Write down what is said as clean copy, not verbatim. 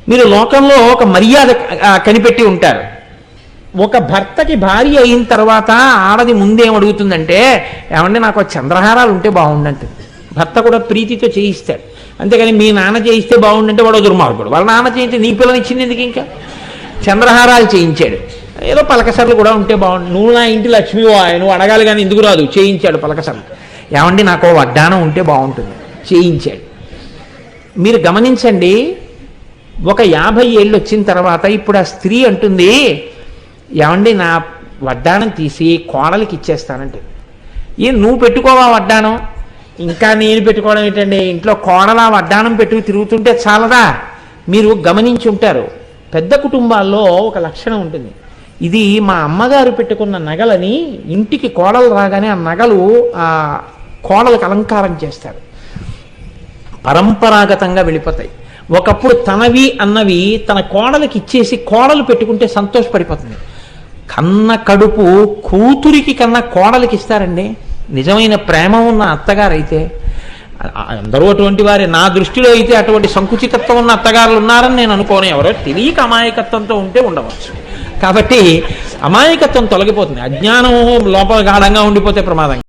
మీరు లోకంలో ఒక మర్యాద కనిపెట్టి ఉంటారు. ఒక భర్తకి భార్య అయిన తర్వాత ఆడది ముందేం అడుగుతుందంటే, ఏమంటే నాకు చంద్రహారాలు ఉంటే బాగుండంటుంది. భర్త కూడా ప్రీతితో చేయిస్తాడు. అంతేగాని మీ నాన్న చేయిస్తే బాగుండంటే వాడు దుర్మార్గుడు. వాళ్ళ నాన్న చేయిస్తే నీ పిల్లనిచ్చింది ఎందుకు? ఇంకా చంద్రహారాలు చేయించాడు. ఏదో పలకసర్లు కూడా ఉంటే బాగుండు. నువ్వు నా ఇంటి లక్ష్మివో, నువ్వు అడగాలి కానీ ఎందుకు రాదు, చేయించాడు పలకసర్లు. ఏమండి నాకు వడ్డానం ఉంటే బాగుంటుంది, చేయించాడు. మీరు గమనించండి, ఒక 50 ఏళ్ళు వచ్చిన తర్వాత ఇప్పుడు ఆ స్త్రీ అంటుంది, ఏమండి నా వడ్డానం తీసి కోడలికి ఇచ్చేస్తానంటే, నువ్వు పెట్టుకోవా వడ్డానం? ఇంకా నేను పెట్టుకోవడం ఏంటండి? ఇంట్లో కోడల వడ్డానం పెట్టుకు తిరుగుతుంటే చాలదా? మీరు గమనించి ఉంటారు, పెద్ద కుటుంబాల్లో ఒక లక్షణం ఉంటుంది. ఇది మా అమ్మగారు పెట్టుకున్న నగలని ఇంటికి కోడలు రాగానే ఆ నగలు ఆ కోడలకు అలంకారం చేస్తారు, పరంపరాగతంగా వెళ్ళిపోతాయి. ఒకప్పుడు తనవి అన్నవి తన కోడలికి ఇచ్చేసి కోడలు పెట్టుకుంటే సంతోషపడిపోతుంది. కన్న కడుపు కూతురికి కన్నా కోడలికి ఇస్తారండి నిజమైన ప్రేమ ఉన్న అత్తగారైతే. అందరూ అటువంటి వారే. నా దృష్టిలో అయితే అటువంటి సంకుచితత్వం ఉన్న అత్తగారులు ఉన్నారని నేను అనుకోను. ఎవరో తెలియక అమాయకత్వంతో ఉంటే ఉండవచ్చు. కాబట్టి అమాయకత్వం తొలగిపోతుంది, అజ్ఞానం లోపల గాఢంగా ఉండిపోతే ప్రమాదం.